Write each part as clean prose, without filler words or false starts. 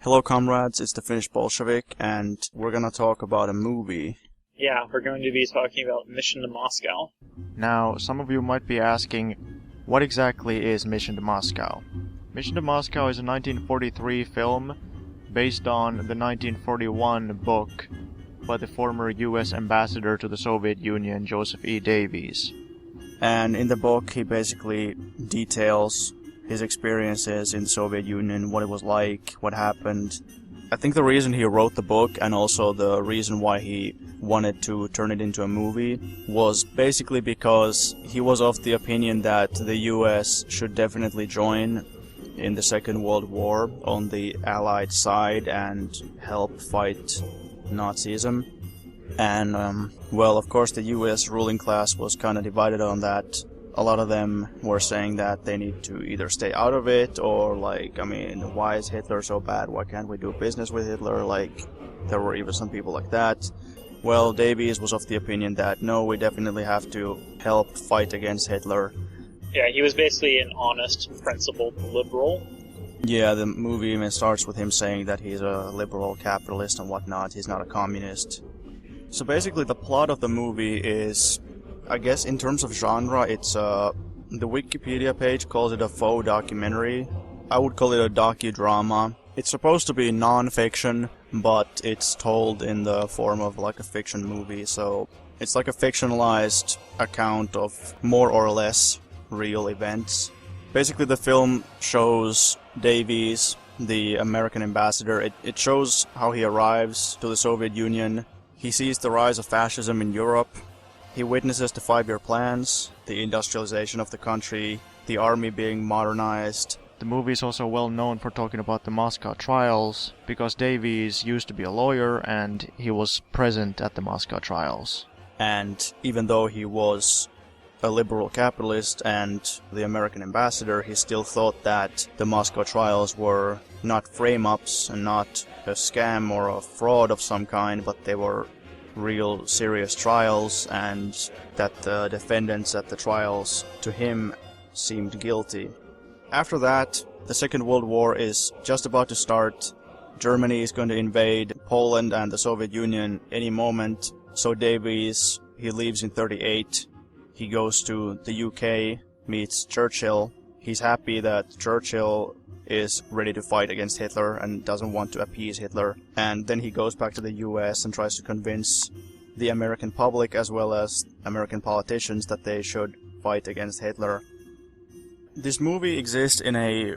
Hello comrades, it's the Finnish Bolshevik, and we're gonna talk about a movie. Yeah, we're going to be talking about Mission to Moscow. Now, some of you might be asking, what exactly is Mission to Moscow? Mission to Moscow is a 1943 film based on the 1941 book by the former US ambassador to the Soviet Union, Joseph E. Davies. And in the book, he basically details his experiences in the Soviet Union, what it was like, what happened. I think the reason he wrote the book, and also the reason why he wanted to turn it into a movie, was basically because he was of the opinion that the US should definitely join in the Second World War on the Allied side and help fight Nazism. And, well, of course the US ruling class was kind of divided on that. A lot of them were saying that they need to either stay out of it, or why is Hitler so bad? Why can't we do business with Hitler? There were even some people like that. Well, Davies was of the opinion that no, we definitely have to help fight against Hitler. Yeah, he was basically an honest, principled liberal. Yeah, the movie even starts with him saying that he's a liberal capitalist and whatnot. He's not a communist. So basically the plot of the movie is, I guess in terms of genre, it's the Wikipedia page calls it a faux documentary. I would call it a docudrama. It's supposed to be non-fiction, but it's told in the form of like a fiction movie, so it's like a fictionalized account of more or less real events. Basically the film shows Davies, the American ambassador. It shows how he arrives to the Soviet Union. He sees the rise of fascism in Europe. He witnesses the 5-year plans, the industrialization of the country, the army being modernized. The movie is also well known for talking about the Moscow trials, because Davies used to be a lawyer and he was present at the Moscow trials. And even though he was a liberal capitalist and the American ambassador, he still thought that the Moscow trials were not frame-ups and not a scam or a fraud of some kind, but they were real serious trials, and that the defendants at the trials, to him, seemed guilty. After that, the Second World War is just about to start. Germany is going to invade Poland and the Soviet Union any moment, so Davies, he leaves in 1938. He goes to the UK, meets Churchill. He's happy that Churchill is ready to fight against Hitler and doesn't want to appease Hitler. And then he goes back to the US and tries to convince the American public as well as American politicians that they should fight against Hitler. This movie exists in a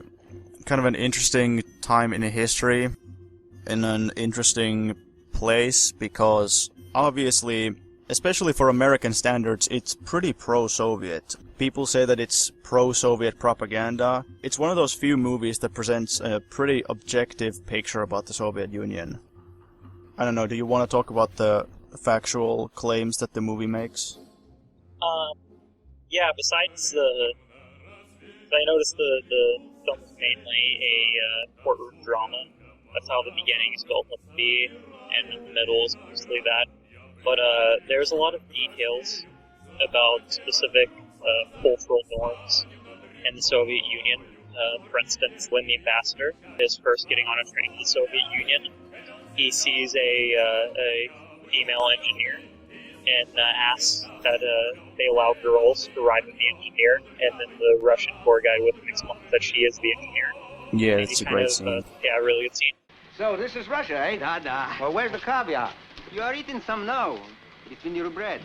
kind of an interesting time in history, in an interesting place, because obviously, especially for American standards, it's pretty pro-Soviet. People say that it's pro-Soviet propaganda. It's one of those few movies that presents a pretty objective picture about the Soviet Union. I don't know, do you want to talk about the factual claims that the movie makes? Yeah, besides I noticed the film is mainly a courtroom drama. That's how the beginning is built up to be, and in the middle is mostly that. But there's a lot of details about specific cultural norms in the Soviet Union. For instance, when the ambassador is first getting on a train to the Soviet Union, he sees a female engineer and asks that they allow girls to ride with the engineer, and then the Russian tour guide with him explains that she is the engineer. Yeah, it's a great scene. Yeah, a really good scene. So, this is Russia, eh? Da. Well, where's the caviar? You are eating some now. It's in your bread.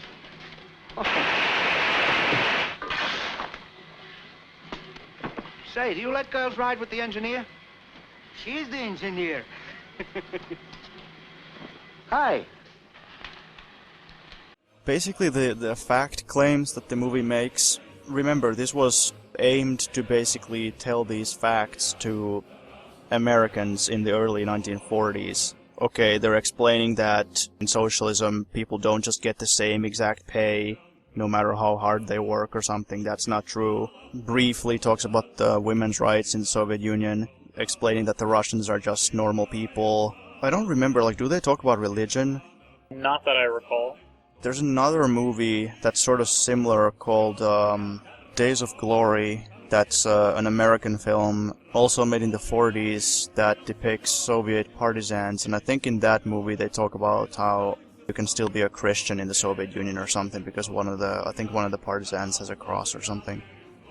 Say, do you let girls ride with the engineer? She's the engineer. Hi. Basically, the fact claims that the movie makes, remember, this was aimed to basically tell these facts to Americans in the early 1940s. Okay, they're explaining that in socialism, people don't just get the same exact pay, no matter how hard they work or something. That's not true. Briefly talks about the women's rights in the Soviet Union, explaining that the Russians are just normal people. I don't remember, do they talk about religion? Not that I recall. There's another movie that's sort of similar called Days of Glory. That's an American film, also made in the 40s, that depicts Soviet partisans. And I think in that movie they talk about how you can still be a Christian in the Soviet Union or something, because one of the partisans has a cross or something.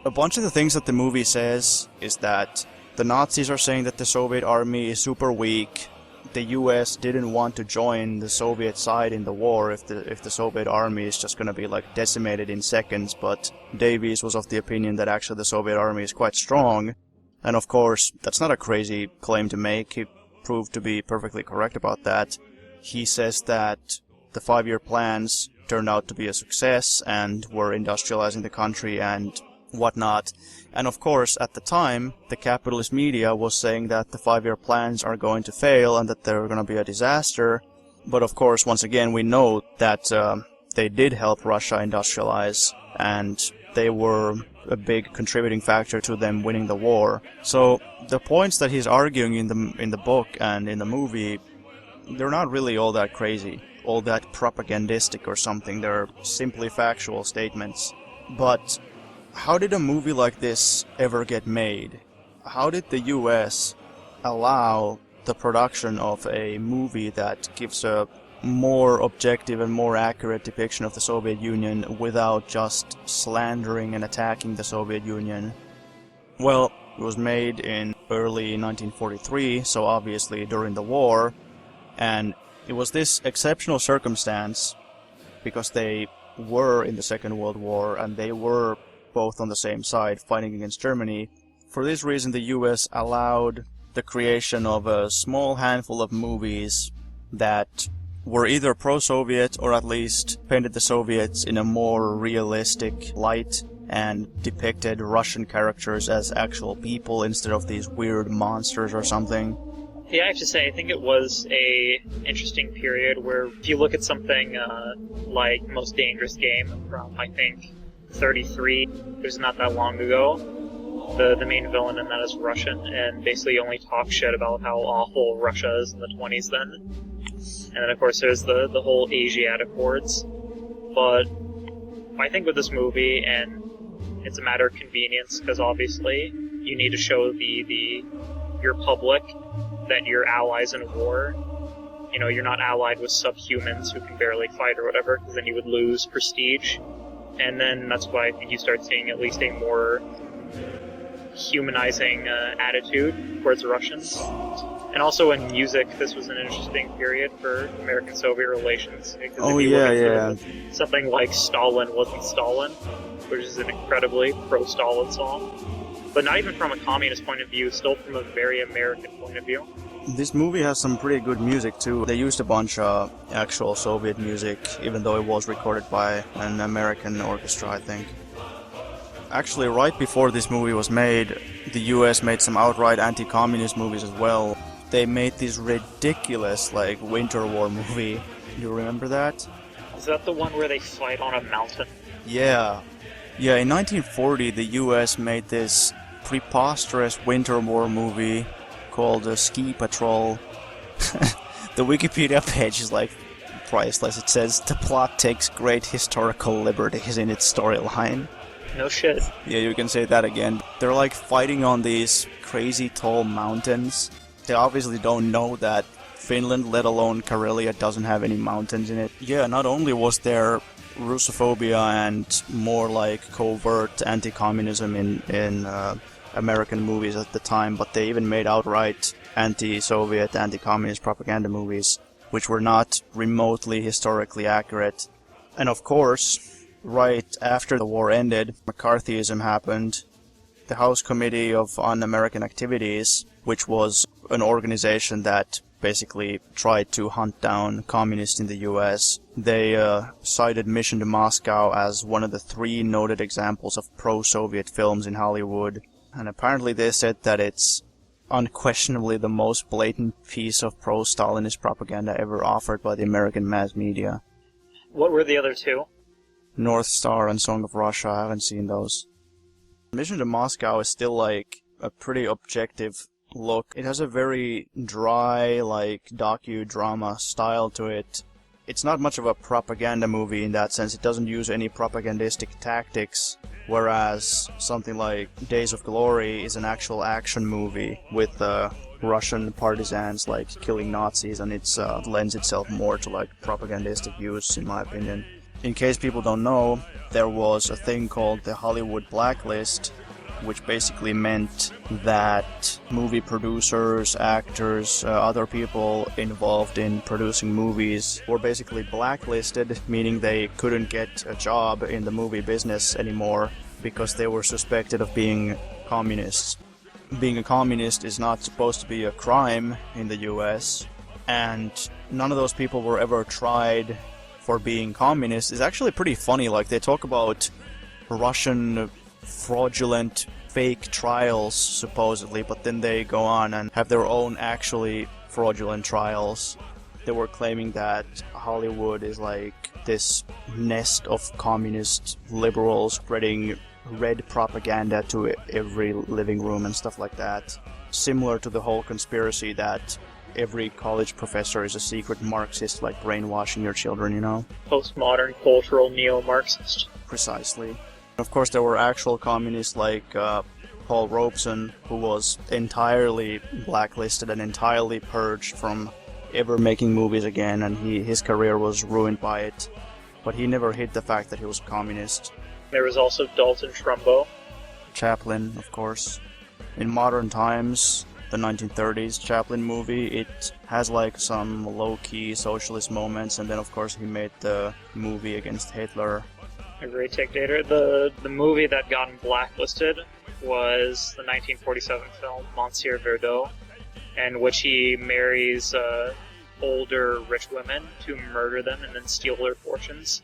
A bunch of the things that the movie says is that the Nazis are saying that the Soviet army is super weak. The US didn't want to join the Soviet side in the war if the Soviet army is just gonna be like decimated in seconds, but Davies was of the opinion that actually the Soviet army is quite strong. And of course, that's not a crazy claim to make. He proved to be perfectly correct about that. He says that the 5-year plans turned out to be a success and were industrializing the country and whatnot. And of course, at the time, the capitalist media was saying that the 5-year plans are going to fail and that they're going to be a disaster. But of course, once again, we know that they did help Russia industrialize, and they were a big contributing factor to them winning the war. So the points that he's arguing in the book and in the movie, they're not really all that crazy, all that propagandistic or something. They're simply factual statements. But how did a movie like this ever get made? How did the US allow the production of a movie that gives a more objective and more accurate depiction of the Soviet Union without just slandering and attacking the Soviet Union? Well, it was made in early 1943, so obviously during the war, and it was this exceptional circumstance because they were in the Second World War and they were both on the same side fighting against Germany. For this reason, the US allowed the creation of a small handful of movies that were either pro-Soviet or at least painted the Soviets in a more realistic light and depicted Russian characters as actual people instead of these weird monsters or something. Yeah, I have to say, I think it was a interesting period where if you look at something like Most Dangerous Game from, I think, 33, it was not that long ago. The main villain in that is Russian, and basically only talks shit about how awful Russia is in the 20s then. And then, of course, there's the whole Asiatic hordes. But I think with this movie, and it's a matter of convenience, because obviously you need to show your public that you're allies in a war. You know, you're not allied with subhumans who can barely fight or whatever, because then you would lose prestige. And then that's why I think you start seeing at least a more humanizing attitude towards the Russians. And also in music, this was an interesting period for American-Soviet relations. Oh, yeah. Something like Stalin Wasn't Stalin, which is an incredibly pro-Stalin song. But not even from a communist point of view, still from a very American point of view. This movie has some pretty good music too. They used a bunch of actual Soviet music, even though it was recorded by an American orchestra, I think. Actually, right before this movie was made, the US made some outright anti-communist movies as well. They made this ridiculous, Winter War movie. You remember that? Is that the one where they fight on a mountain? Yeah. Yeah, in 1940, the US made this preposterous Winter War movie called Ski Patrol. The Wikipedia page is priceless. It says, the plot takes great historical liberties in its storyline. No shit. Yeah, you can say that again. They're fighting on these crazy tall mountains. They obviously don't know that Finland, let alone Karelia, doesn't have any mountains in it. Yeah, not only was there Russophobia and more covert anti-communism in American movies at the time, but they even made outright anti-Soviet, anti-communist propaganda movies, which were not remotely historically accurate. And of course, right after the war ended, McCarthyism happened. The House Committee of Un-American Activities, which was an organization that basically tried to hunt down communists in the US, they cited Mission to Moscow as one of the 3 noted examples of pro-Soviet films in Hollywood. And apparently they said that it's unquestionably the most blatant piece of pro-Stalinist propaganda ever offered by the American mass media. What were the other 2? North Star and Song of Russia. I haven't seen those. Mission to Moscow is still a pretty objective look. It has a very dry, docudrama style to it. it's not much of a propaganda movie in that sense. It doesn't use any propagandistic tactics, whereas something like Days of Glory is an actual action movie with Russian partisans like killing Nazis, and it lends itself more to like propagandistic use, in my opinion. In case people don't know, there was a thing called the Hollywood Blacklist, which basically meant that movie producers, actors, other people involved in producing movies were basically blacklisted, meaning they couldn't get a job in the movie business anymore because they were suspected of being communists. Being a communist is not supposed to be a crime in the US, and none of those people were ever tried for being communists. It's actually pretty funny. Like, they talk about Russian fraudulent fake trials supposedly, but then they go on and have their own actually fraudulent trials. They were claiming that Hollywood is like this nest of communist liberals spreading red propaganda to every living room and stuff like that. Similar to the whole conspiracy that every college professor is a secret Marxist, like brainwashing your children, you know? Postmodern cultural neo-Marxist. Precisely. Of course, there were actual communists like Paul Robeson, who was entirely blacklisted and entirely purged from ever making movies again, and his career was ruined by it. But he never hid the fact that he was a communist. There was also Dalton Trumbo. Chaplin, of course. In modern times, the 1930s Chaplin movie, it has like some low-key socialist moments, and then of course he made the movie against Hitler. A great dictator. The movie that got him blacklisted was the 1947 film Monsieur Verdot, in which he marries older rich women to murder them and then steal their fortunes.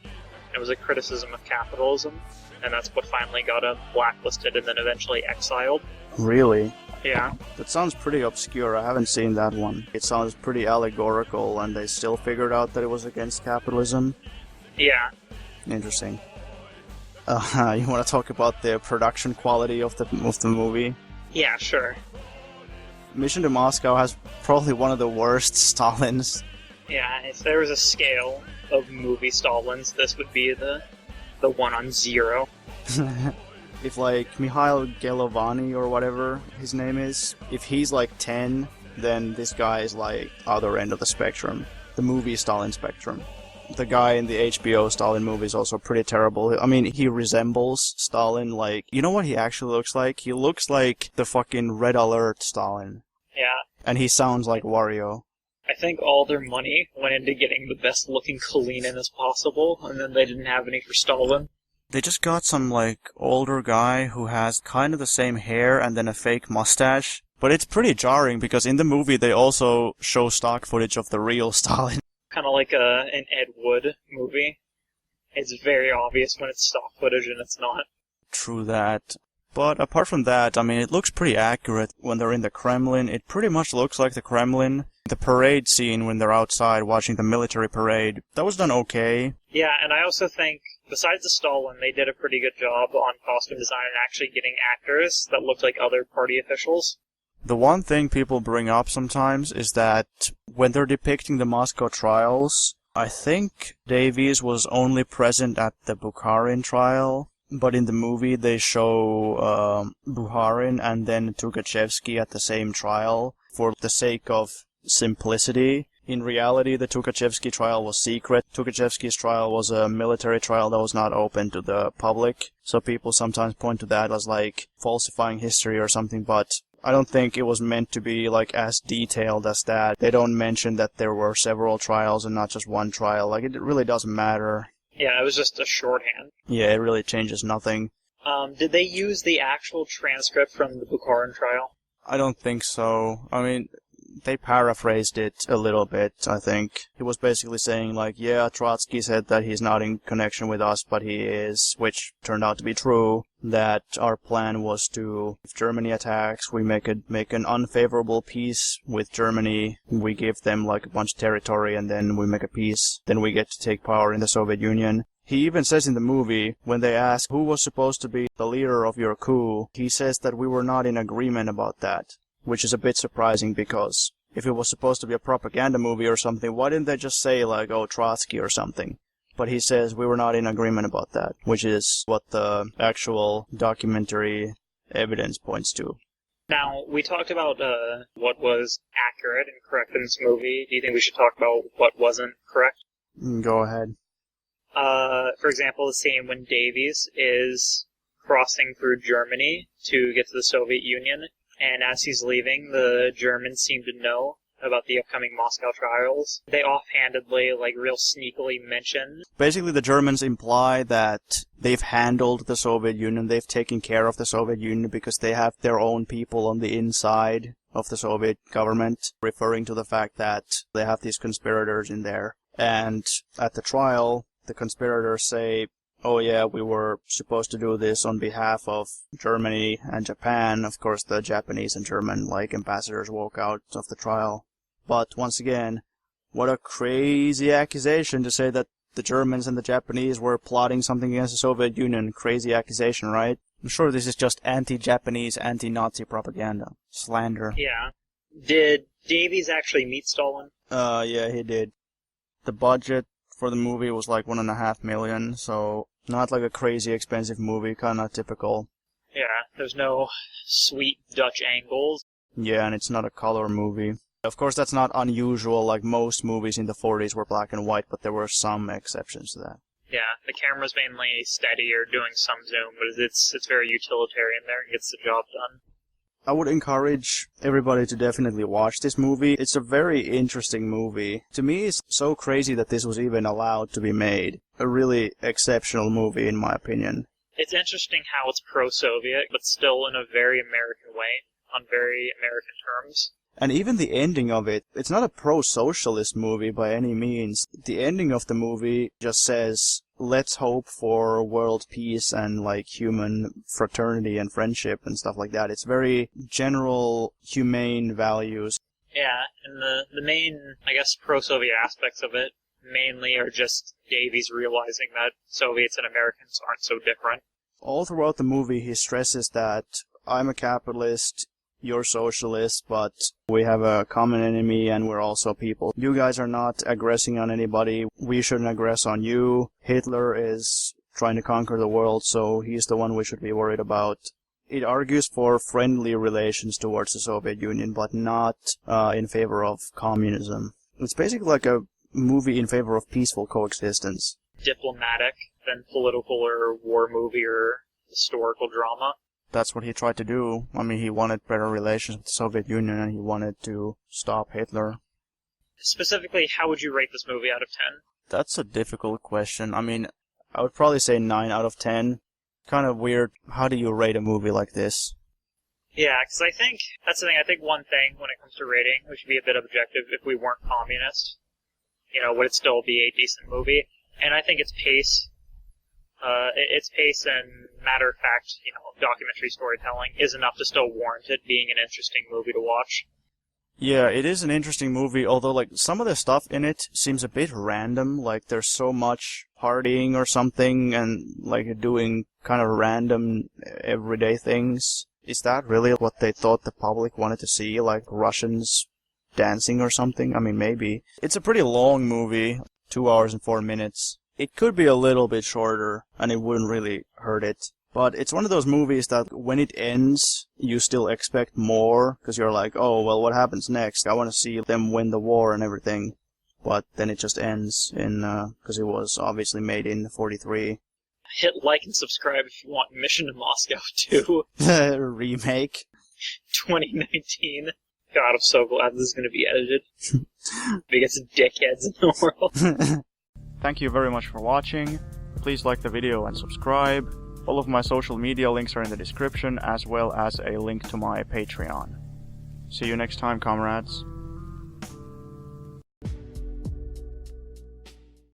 It was a criticism of capitalism, and that's what finally got him blacklisted and then eventually exiled. Really? Yeah. That sounds pretty obscure. I haven't seen that one. It sounds pretty allegorical, and they still figured out that it was against capitalism. Yeah. Interesting. You want to talk about the production quality of the movie? Yeah, sure. Mission to Moscow has probably one of the worst Stalins. Yeah, if there was a scale of movie Stalins, this would be the one on 0. If like Mikhail Gelovani or whatever his name is, if he's like 10, then this guy is like other end of the spectrum. The movie Stalin spectrum. The guy in the HBO Stalin movie is also pretty terrible. I mean, he resembles Stalin, like... You know what he actually looks like? He looks like the fucking Red Alert Stalin. Yeah. And he sounds like Wario. I think all their money went into getting the best-looking Kalinin as possible, and then they didn't have any for Stalin. They just got some, like, older guy who has kind of the same hair and then a fake mustache. But it's pretty jarring, because in the movie they also show stock footage of the real Stalin. Kind of like an Ed Wood movie. It's very obvious when it's stock footage and it's not. True that. But apart from that, I mean, it looks pretty accurate when they're in the Kremlin. It pretty much looks like the Kremlin. The parade scene when they're outside watching the military parade, that was done okay. Yeah, and I also think, besides the Stalin, they did a pretty good job on costume design and actually getting actors that looked like other party officials. The one thing people bring up sometimes is that when they're depicting the Moscow trials, I think Davies was only present at the Bukharin trial, but in the movie they show Bukharin and then Tukhachevsky at the same trial for the sake of simplicity. In reality, the Tukhachevsky trial was secret. Tukhachevsky's trial was a military trial that was not open to the public, so people sometimes point to that as like falsifying history or something, but I don't think it was meant to be like as detailed as that. They don't mention that there were several trials and not just one trial. Like, it really doesn't matter. Yeah, it was just a shorthand. Yeah, it really changes nothing. Did they use the actual transcript from the Bukharin trial? I don't think so. I mean, they paraphrased it a little bit, I think. It was basically saying, like, yeah, Trotsky said that he's not in connection with us, but he is, which turned out to be true. That our plan was to, if Germany attacks, we make an unfavorable peace with Germany. We give them, like, a bunch of territory, and then we make a peace. Then we get to take power in the Soviet Union. He even says in the movie, when they ask who was supposed to be the leader of your coup, he says that we were not in agreement about that. Which is a bit surprising because if it was supposed to be a propaganda movie or something, why didn't they just say, like, oh, Trotsky or something? But he says we were not in agreement about that, which is what the actual documentary evidence points to. Now, we talked about what was accurate and correct in this movie. Do you think we should talk about what wasn't correct? Go ahead. For example, the scene when Davies is crossing through Germany to get to the Soviet Union, and as he's leaving, the Germans seem to know about the upcoming Moscow trials. They offhandedly, like real sneakily mention. Basically, the Germans imply that they've handled the Soviet Union, they've taken care of the Soviet Union because they have their own people on the inside of the Soviet government, referring to the fact that they have these conspirators in there. And at the trial, the conspirators say, oh yeah, we were supposed to do this on behalf of Germany and Japan. Of course, the Japanese and German, like, ambassadors walk out of the trial. But once again, what a crazy accusation to say that the Germans and the Japanese were plotting something against the Soviet Union. Crazy accusation, right? I'm sure this is just anti-Japanese, anti-Nazi propaganda. Slander. Yeah. Did Davies actually meet Stalin? Yeah, he did. The budget for the movie was like $1.5 million, so not like a crazy expensive movie, kinda typical. Yeah, there's no sweet Dutch angles. Yeah, and it's not a color movie. Of course, that's not unusual, like most movies in the 40s were black and white, but there were some exceptions to that. Yeah, the camera's mainly steady or doing some zoom, but it's very utilitarian there and gets the job done. I would encourage everybody to definitely watch this movie. It's a very interesting movie. To me, it's so crazy that this was even allowed to be made. A really exceptional movie, in my opinion. It's interesting how it's pro-Soviet, but still in a very American way, on very American terms. And even the ending of it, it's not a pro-socialist movie by any means. The ending of the movie just says, let's hope for world peace and, like, human fraternity and friendship and stuff like that. It's very general, humane values. Yeah, and the main, I guess, pro-Soviet aspects of it mainly are just Davies realizing that Soviets and Americans aren't so different. All throughout the movie, he stresses that I'm a capitalist, you're socialist, but we have a common enemy and we're also people. You guys are not aggressing on anybody. We shouldn't aggress on you. Hitler is trying to conquer the world, so he's the one we should be worried about. It argues for friendly relations towards the Soviet Union, but not in favor of communism. It's basically like a movie in favor of peaceful coexistence. Diplomatic than political or war movie or historical drama. That's what he tried to do. I mean, he wanted better relations with the Soviet Union and he wanted to stop Hitler. Specifically, how would you rate this movie out of 10? That's a difficult question. I mean, I would probably say 9 out of 10. Kind of weird. How do you rate a movie like this? Yeah, because I think, that's the thing, I think one thing when it comes to rating, we should be a bit objective. If we weren't communist, would it still be a decent movie? And I think its pace and matter-of-fact, documentary storytelling is enough to still warrant it being an interesting movie to watch. Yeah, it is an interesting movie, although, like, some of the stuff in it seems a bit random. Like, there's so much partying or something and, like, doing kind of random everyday things. Is that really what they thought the public wanted to see? Like, Russians dancing or something? I mean, maybe. It's a pretty long movie, 2 hours and 4 minutes. It could be a little bit shorter, and it wouldn't really hurt it. But it's one of those movies that when it ends, you still expect more, because you're like, oh, well, what happens next? I want to see them win the war and everything. But then it just ends because it was obviously made in 43. Hit like and subscribe if you want Mission to Moscow 2. Remake. 2019. God, I'm so glad this is going to be edited. Biggest dickheads in the world. Thank you very much for watching. Please like the video and subscribe. All of my social media links are in the description, as well as a link to my Patreon. See you next time, comrades.